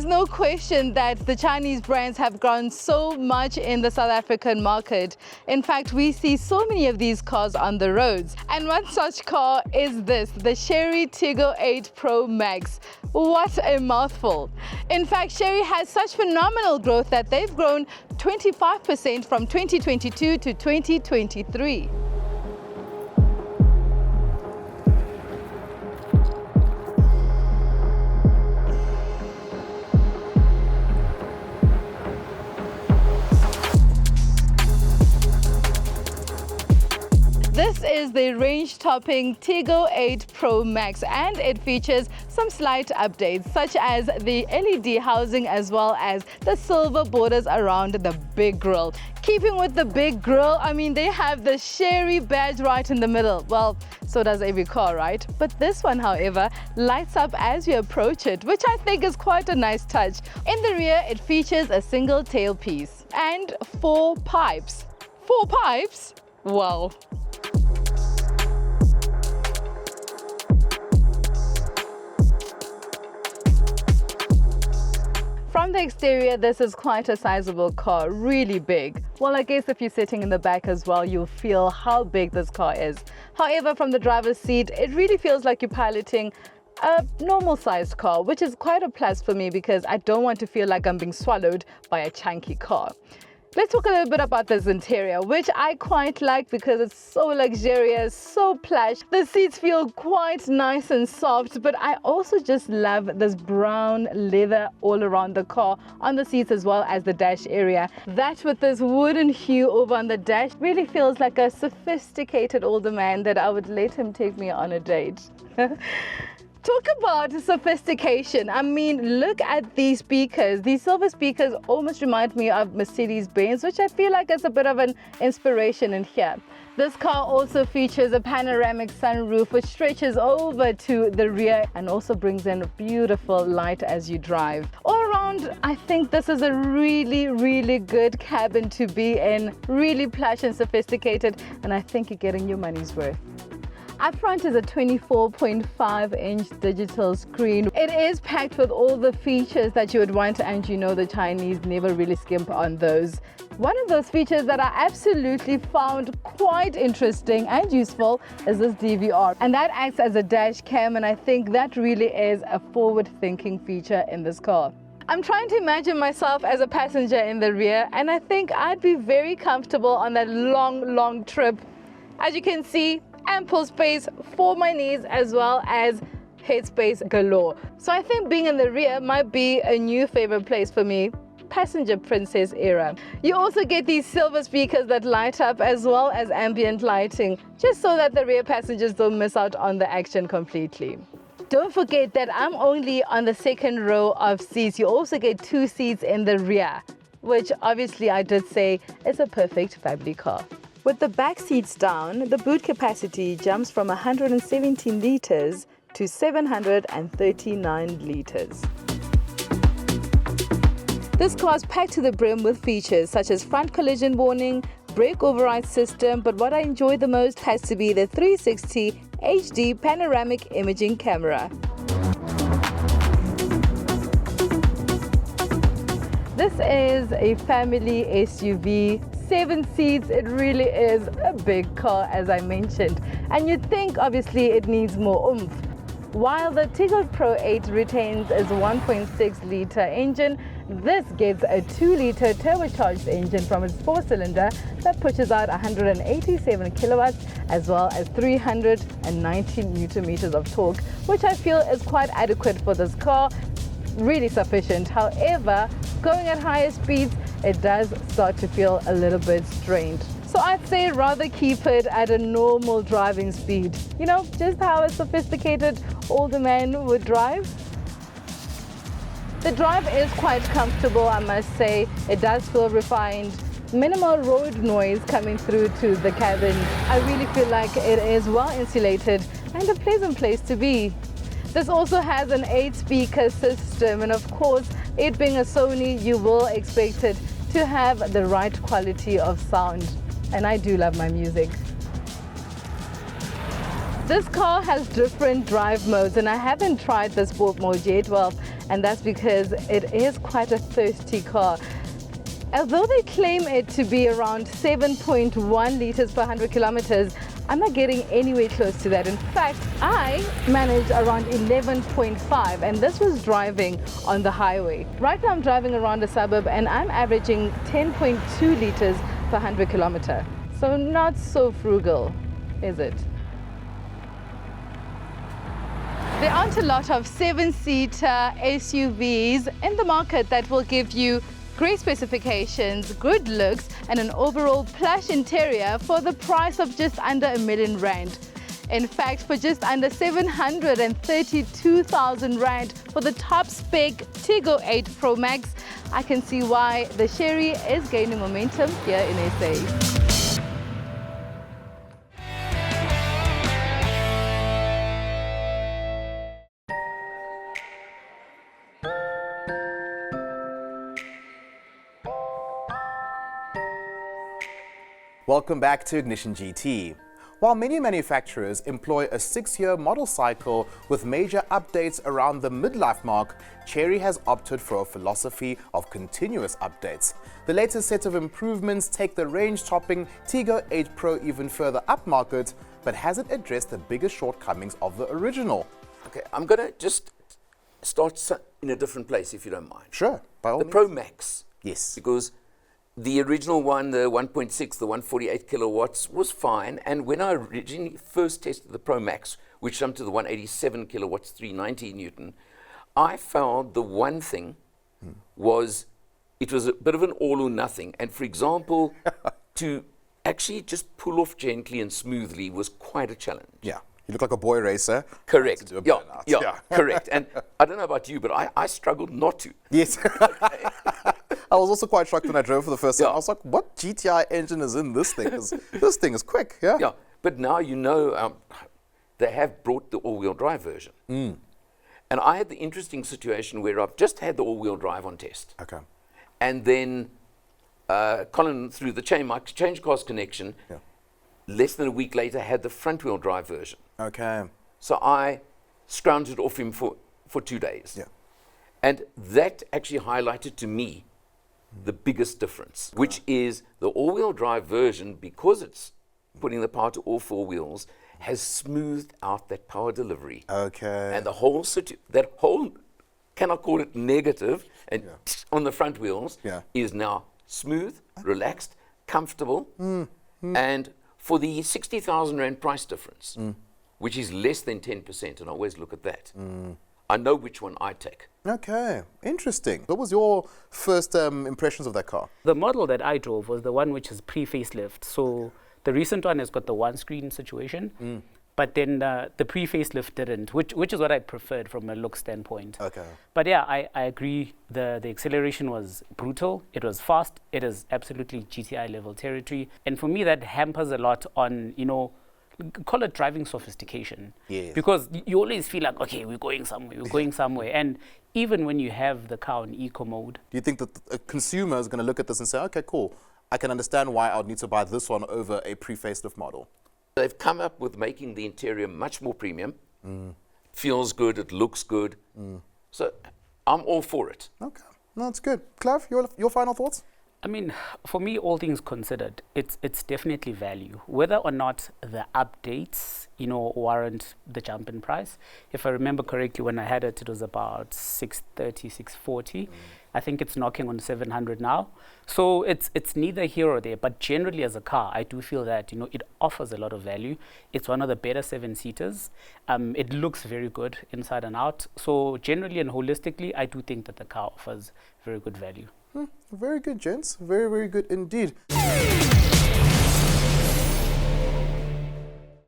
no question that the Chinese brands have grown so much in the South African market. In fact, we see so many of these cars on the roads. And one such car is this, the Chery Tiggo 8 Pro Max. What a mouthful. In fact, Chery has such phenomenal growth that they've grown 25% from 2022 to 2023. This is the range-topping Tiggo 8 Pro Max, and it features some slight updates such as the LED housing as well as the silver borders around the big grille. Keeping with the big grille, I mean, they have the Chery badge right in the middle. Well, so does every car, right? But this one, however, lights up as you approach it, which I think is quite a nice touch. In the rear, it features a single tailpiece and 4 pipes. 4 pipes? Wow. From the exterior, this is quite a sizable car, really big. Well, I guess if you're sitting in the back as well, you'll feel how big this car is. However, from the driver's seat, it really feels like you're piloting a normal sized car, which is quite a plus for me because I don't want to feel like I'm being swallowed by a chunky car. Let's talk a little bit about this interior, which I quite like because it's so luxurious, so plush. The seats feel quite nice and soft, but I also just love this brown leather all around the car, on the seats as well as the dash area. That with this wooden hue over on the dash really feels like a sophisticated older man that I would let him take me on a date. Talk about sophistication. I mean, look at these speakers. These silver speakers almost remind me of Mercedes-Benz, which I feel like is a bit of an inspiration in here. This car also features a panoramic sunroof which stretches over to the rear and also brings in beautiful light as you drive. All around, I think this is a really good cabin to be in. Really plush and sophisticated, and I think you're getting your money's worth. Up front is a 24.5-inch digital screen. It is packed with all the features that you would want, and you know the Chinese never really skimp on those. One of those features that I absolutely found quite interesting and useful is this DVR, and that acts as a dash cam, and I think that really is a forward-thinking feature in this car. I'm trying to imagine myself as a passenger in the rear, and I think I'd be very comfortable on that long trip. As you can see, ample space for my knees as well as headspace galore. So I think being in the rear might be a new favorite place for me, passenger princess era. You also get these silver speakers that light up as well as ambient lighting, just so that the rear passengers don't miss out on the action completely. Don't forget that I'm only on the second row of seats. You also get 2 seats in the rear, which obviously I did say is a perfect family car. With the back seats down, the boot capacity jumps from 117 litres to 739 litres. This car is packed to the brim with features such as front collision warning, brake override system, but what I enjoy the most has to be the 360 HD panoramic imaging camera. This is a family SUV. 7 seats, it really is a big car, as I mentioned, and you'd think obviously it needs more oomph. While the Tiggo Pro 8 retains its 1.6-litre engine, this gets a 2-litre turbocharged engine from its 4-cylinder that pushes out 187 kilowatts as well as 390 newton meters of torque, which I feel is quite adequate for this car. Really sufficient. However, going at higher speeds, it does start to feel a little bit strained. So I'd say rather keep it at a normal driving speed. You know, just how a sophisticated older man would drive. The drive is quite comfortable, I must say. It does feel refined. Minimal road noise coming through to the cabin. I really feel like it is well insulated and a pleasant place to be. This also has an 8-speaker system, and of course, it being a Sony, you will expect it to have the right quality of sound, and I do love my music. This car has different drive modes, and I haven't tried the sport mode yet. Well, and that's because it is quite a thirsty car. Although they claim it to be around 7.1 liters per 100 kilometers, I'm not getting anywhere close to that. In fact, I managed around 11.5, and this was driving on the highway. Right now I'm driving around a suburb and I'm averaging 10.2 liters per 100 kilometer. So not so frugal, is it? There aren't a lot of 7-seater SUVs in the market that will give you great specifications, good looks, and an overall plush interior for the price of just under R1,000,000. In fact, for just under 732,000 Rand for the top spec Tiggo 8 Pro Max, I can see why the Chery is gaining momentum here in SA. Welcome back to Ignition GT. While many manufacturers employ a 6-year model cycle with major updates around the midlife mark, Chery has opted for a philosophy of continuous updates. The latest set of improvements take the range-topping Tiggo 8 Pro even further upmarket, but has it addressed the biggest shortcomings of the original? Okay, I'm going to just start in a different place, if you don't mind. Sure, by all The means. Pro Max. Yes. Because the original one, the 1.6, the 148 kilowatts, was fine. And when I originally first tested the Pro Max, which jumped to the 187 kilowatts, 390 Newton, I found the one thing was it was a bit of an all or nothing. And for example, to actually just pull off gently and smoothly was quite a challenge. Yeah, you look like a boy racer. Correct. To do a Yeah, burnout. correct. And I don't know about you, but I struggled not to. Yes. I was also quite shocked when I drove for the first time. Yeah. I was like, what GTI engine is in this thing? 'Cause this thing is quick, yeah? Yeah, but now you know they have brought the all-wheel drive version. And I had the interesting situation where I've just had the all-wheel drive on test. Okay. And then Colin, through the my change cars connection, less than a week later had the front-wheel drive version. Okay. So I scrounged off him for 2 days. Yeah. And that actually highlighted to me the biggest difference, which is the all-wheel drive version, because it's putting the power to all 4 wheels, has smoothed out that power delivery. Okay. And the whole cannot call it negative, and on the front wheels is now smooth, relaxed, comfortable, and for the 60,000 Rand price difference, which is less than 10%, and I always look at that, I know which one I take. Okay, interesting. What was your first impressions of that car? The model that I drove was the one which is pre-facelift. So the recent one has got the one-screen situation, but then the pre-facelift didn't, which is what I preferred from a look standpoint. Okay. But yeah, I agree. The acceleration was brutal. It was fast. It is absolutely GTI level territory. And for me, that hampers a lot on, call it driving sophistication. Yes. Because you always feel like, okay, we're going somewhere. And even when you have the car in eco mode. Do you think that a consumer is going to look at this and say, okay, cool, I can understand why I would need to buy this one over a pre-facelift model? They've come up with making the interior much more premium. Feels good, it looks good. So I'm all for it. Okay, no, that's good. Clive, your final thoughts? I mean, for me, all things considered, it's definitely value. Whether or not the updates, warrant the jump in price. If I remember correctly, when I had it, it was about 630, 640. I think it's knocking on 700 now. So it's neither here or there. But generally, as a car, I do feel that it offers a lot of value. It's one of the better 7-seaters. It looks very good inside and out. So generally and holistically, I do think that the car offers very good value. Very good, gents. Very, very good indeed.